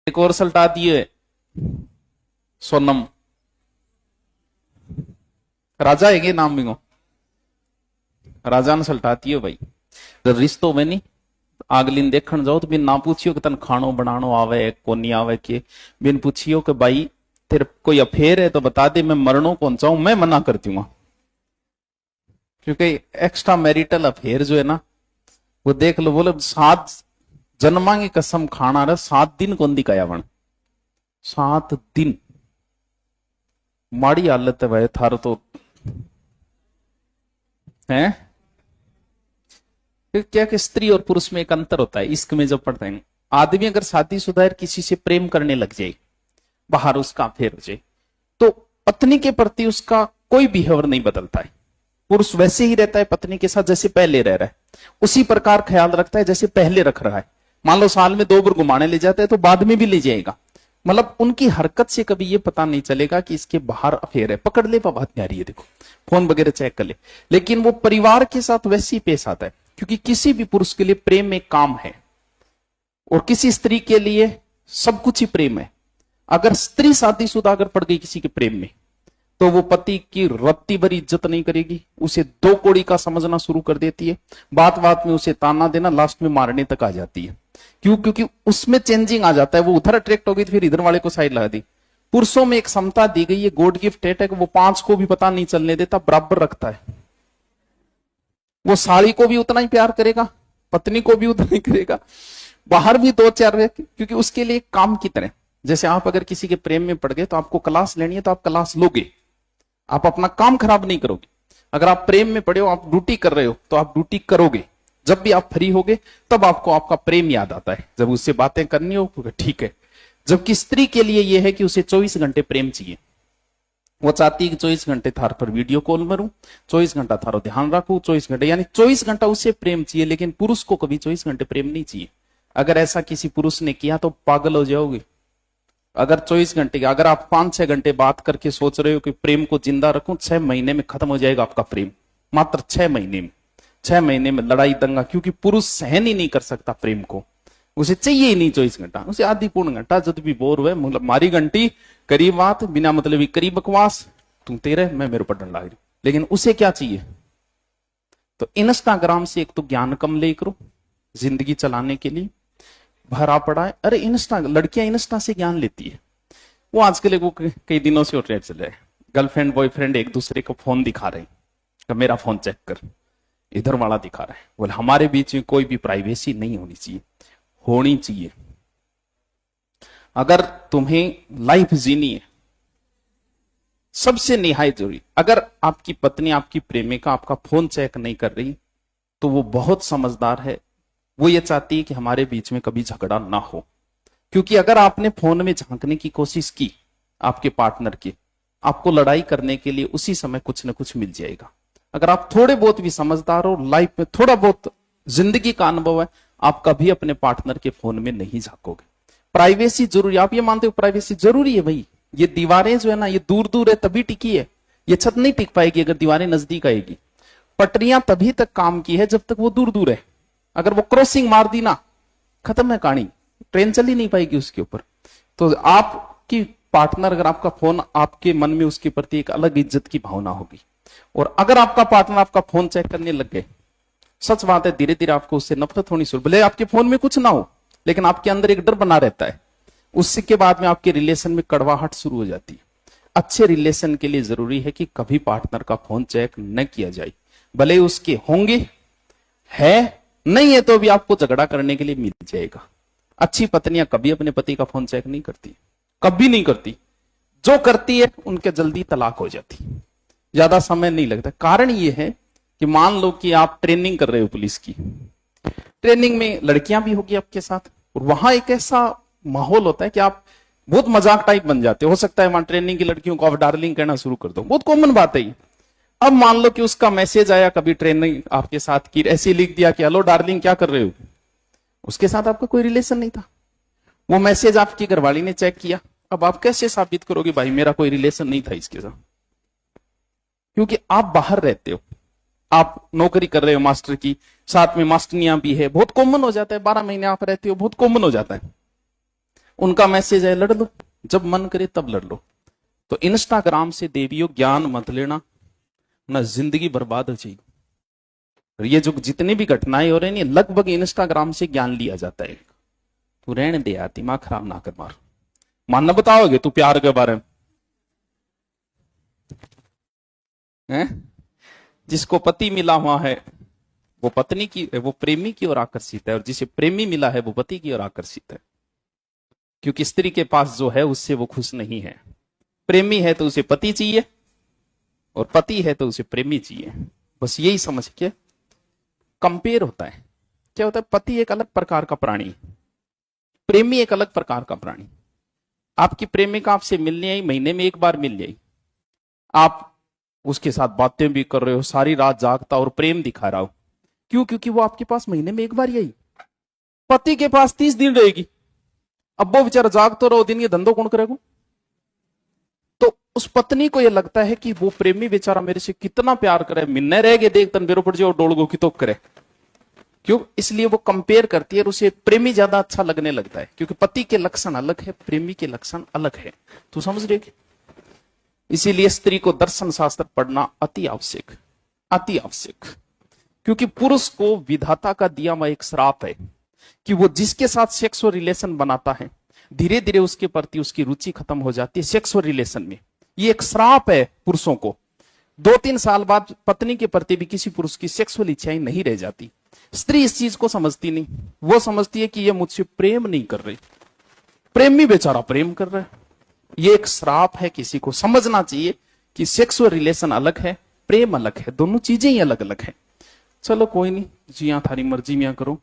एक और सल्टा दिए सोनम राजा है नाम भी राजा ने सल्टाती है भाई। जब रिश्तों में नहीं आगलिन देखण जाओ तो बिन ना पूछियो कि तन खानो बनानो आवे को नहीं आवे के, बिन पूछियो कि भाई तेरे कोई अफेयर है तो बता दे, मैं मरणों पहुंचाऊं, मैं मना कर दूंगा। क्योंकि एक्स्ट्रा मैरिटल अफेयर जो है ना वो देख लो, बोले 7 जन्मा की कसम खाना रहा 7 दिन कौन दिखाया वन, 7 दिन माड़ी हालत है भाई थारो तो है। क्या कि स्त्री और पुरुष में एक अंतर होता है इश्क में, जब पढ़ते हैं आदमी अगर शादीशुदा किसी से प्रेम करने लग जाए, बाहर उसका अफेयर हो जाए, तो पत्नी के प्रति उसका कोई बिहेवियर नहीं बदलता है। पुरुष वैसे ही रहता है पत्नी के साथ जैसे पहले रह रहा है, उसी प्रकार ख्याल रखता है जैसे पहले रख रहा है। मान लो साल में 2 बार घुमाने ले जाते हैं तो बाद में भी ले जाएगा, मतलब उनकी हरकत से कभी ये पता नहीं चलेगा कि इसके बाहर अफेयर है। पकड़ ले बात प्यारी है, देखो फोन वगैरह चेक कर ले, लेकिन वो परिवार के साथ वैसे ही पेश आता है। क्योंकि किसी भी पुरुष के लिए प्रेम एक काम है और किसी स्त्री के लिए सब कुछ ही प्रेम है। अगर स्त्री शादीशुदा अगर पड़ गई किसी के प्रेम में तो वो पति की रत्ती भरी इज्जत नहीं करेगी, उसे 2 कौड़ी का समझना शुरू कर देती है, बात बात में उसे ताना देना, लास्ट में मारने तक आ जाती है। क्यों? क्योंकि उसमें चेंजिंग आ जाता है, वो उधर अट्रैक्ट हो गई फिर इधर वाले को साइड लगा दी। पुरुषों में एक क्षमता दी गई है, गॉड गिफ्ट है कि वो 5 को भी पता नहीं चलने देता, बराबर रखता है। वो साड़ी को भी उतना ही प्यार करेगा, पत्नी को भी उतना ही करेगा, बाहर भी 2-4 व्यक्ति, क्योंकि उसके लिए काम की तरह। जैसे आप अगर किसी के प्रेम में पड़ गए तो आपको क्लास लेनी है तो आप क्लास लोगे, आप अपना काम खराब नहीं करोगे। अगर आप प्रेम में पड़े हो, आप ड्यूटी कर रहे हो तो आप ड्यूटी करोगे। जब भी आप फ्री होगे तब आपको आपका प्रेम याद आता है, जब उससे बातें करनी हो तो ठीक है। जबकि स्त्री के लिए यह है कि उसे 24 घंटे प्रेम चाहिए। वो चाहती है कि 24 घंटे थार पर वीडियो कॉल मरूं, 24 घंटा थारो ध्यान रखूं, 24 घंटे, यानी 24 घंटा उसे प्रेम चाहिए। लेकिन पुरुष को कभी 24 घंटे प्रेम नहीं चाहिए। अगर ऐसा किसी पुरुष ने किया तो पागल हो जाओगे। अगर 24 घंटे अगर आप 5-6 घंटे बात करके सोच रहे हो कि प्रेम को जिंदा रखूं, 6 महीने में खत्म हो जाएगा आपका प्रेम, मात्र 6 महीने में। 6 महीने में लड़ाई दंगा, क्योंकि पुरुष सहन ही नहीं कर सकता प्रेम को, उसे चाहिए ही नहीं 24 घंटा, उसे आधी पूर्ण घंटा जब भी बोर हुए मतलब मारी घंटी करीब बात बिना मतलब करीब बकवास, तुम तेरे मैं मेरे पर डंडा। लेकिन उसे क्या चाहिए? तो इंस्टाग्राम से एक तो ज्ञान कम ले करो जिंदगी चलाने के लिए, भरा पड़ा है। अरे इंस्टा, लड़कियां इंस्टा से ज्ञान लेती है। वो आजकल वो कई दिनों से ट्रेंड चल रहा है, गर्लफ्रेंड बॉयफ्रेंड एक दूसरे को फोन दिखा रहे हैं, मेरा फोन चेक कर, इधर वाला दिखा रहा है। बोले हमारे बीच में कोई भी प्राइवेसी नहीं होनी चाहिए, होनी चाहिए। अगर तुम्हें लाइफ जीनी है, सबसे निहायत जरूरी, अगर आपकी पत्नी आपकी प्रेमिका आपका फोन चेक नहीं कर रही तो वो बहुत समझदार है। वो ये चाहती है कि हमारे बीच में कभी झगड़ा ना हो। क्योंकि अगर आपने फोन में झांकने की कोशिश की आपके पार्टनर की, आपको लड़ाई करने के लिए उसी समय कुछ ना कुछ मिल जाएगा। अगर आप थोड़े बहुत भी समझदार हो, लाइफ में थोड़ा बहुत जिंदगी का अनुभव है, आप कभी अपने पार्टनर के फोन में नहीं झांकोगे। प्राइवेसी जरूरी, आप ये मानते हो प्राइवेसी जरूरी है भाई? ये दीवारें जो है ना, ये दूर दूर है तभी टिकी है। ये छत नहीं टिक पाएगी अगर दीवारें नजदीक आएगी। पटरियां तभी तक काम की है जब तक वो दूर दूर है। अगर वो क्रॉसिंग मार दी ना, खत्म है कहानी, ट्रेन चल ही नहीं पाएगी उसके ऊपर। तो आपकी पार्टनर, अगर आपका फोन, आपके मन में उसके प्रति एक अलग इज्जत की भावना होगी। और अगर आपका पार्टनर आपका फोन चेक करने लग गए, सच बात है धीरे धीरे आपको उससे नफरत होनी शुरू, भले आपके फोन में कुछ ना हो लेकिन आपके अंदर एक डर बना रहता है। उसके बाद में आपके रिलेशन में कड़वाहट शुरू हो जाती है। अच्छे रिलेशन के लिए जरूरी है कि कभी पार्टनर का फोन चेक न किया जाए, भले उसके होंगे, है नहीं है तो भी आपको झगड़ा करने के लिए मिल जाएगा। अच्छी पत्नियां कभी अपने पति का फोन चेक नहीं करती, कभी नहीं करती। जो करती है उनके जल्दी तलाक हो जाती, ज्यादा समय नहीं लगता। कारण यह है कि मान लो कि आप ट्रेनिंग कर रहे हो पुलिस की, ट्रेनिंग में लड़कियां भी होगी आपके साथ, और वहां एक ऐसा माहौल होता है कि आप बहुत मजाक टाइप बन जाते हो सकता है वहां ट्रेनिंग की लड़कियों को आप डार्लिंग कहना शुरू कर दो, बहुत कॉमन बात है। अब मान लो कि उसका मैसेज आया कभी ट्रेनिंग आपके साथ की, ऐसे लिख दिया कि हेलो डार्लिंग क्या कर रहे हो, उसके साथ आपका कोई रिलेशन नहीं था, वो मैसेज आपकी घरवाली ने चेक किया। अब आप कैसे साबित करोगे भाई मेरा कोई रिलेशन नहीं था इसके साथ? क्योंकि आप बाहर रहते हो, आप नौकरी कर रहे हो मास्टर की, साथ में मास्टरनियां भी है, बहुत कॉमन हो जाता है। 12 महीने आप रहते हो, बहुत कॉमन हो जाता है। उनका मैसेज है लड़ लो, जब मन करे तब लड़ लो। तो इंस्टाग्राम से देवियों ज्ञान मत लेना, ना जिंदगी बर्बाद हो जाएगी। और ये जो जितनी भी घटनाएं हो रही हैं लगभग इंस्टाग्राम से ज्ञान लिया जाता है। तू रहने दे यार, दिमाग खराब ना कर मार। मानना बताओगे तू प्यार के बारे में हैं? जिसको पति मिला हुआ है वो पत्नी की, वो प्रेमी की ओर आकर्षित है, और जिसे प्रेमी मिला है वो पति की ओर आकर्षित है। क्योंकि स्त्री के पास जो है उससे वो खुश नहीं है। प्रेमी है तो उसे पति चाहिए, और पति है तो उसे प्रेमी चाहिए। बस यही समझ के कंपेयर होता है। क्या होता है, पति एक अलग प्रकार का प्राणी, प्रेमी एक अलग प्रकार का प्राणी। आपकी प्रेमिका आपसे मिलने आई, महीने में एक बार मिल जाए, आप उसके साथ बातें भी कर रहे हो, सारी रात जागता और प्रेम दिखा रहा हो। क्यों? क्योंकि वो आपके पास महीने में एक बार ही आई। पति के पास 30 दिन रहेगी, अब वो बेचारा जागते रहो दिन, ये धंधो कौन करेगा? तो उस पत्नी को यह लगता है कि वो प्रेमी बेचारा मेरे से कितना प्यार करे, मिलने रहेगे देख तन बेरो पड़ जाओ डोलगो की तो करे। क्यों? इसलिए वो कंपेयर करती है और उसे प्रेमी ज्यादा अच्छा लगने लगता है, क्योंकि पति के लक्षण अलग है, प्रेमी के लक्षण अलग है। तू समझ रहे? इसीलिए स्त्री को दर्शन शास्त्र पढ़ना अति आवश्यक, अति आवश्यक। क्योंकि पुरुष को विधाता का दिया हुआ एक श्राप है कि वो जिसके साथ सेक्सुअल रिलेशन बनाता है धीरे धीरे उसके प्रति उसकी रुचि खत्म हो जाती है सेक्सुअल रिलेशन में। ये एक श्राप है पुरुषों को। 2-3 साल बाद पत्नी के प्रति भी किसी पुरुष की सेक्सुअल इच्छाएं नहीं रह जाती। स्त्री इस चीज को समझती नहीं, वो समझती है कि ये मुझसे प्रेम नहीं कर रही, प्रेमी बेचारा प्रेम कर रहा है। ये एक श्राप है। किसी को समझना चाहिए कि सेक्सुअल रिलेशन अलग है, प्रेम अलग है, दोनों चीजें ही अलग अलग है। चलो कोई नहीं, जिया थारी मर्जी में करो।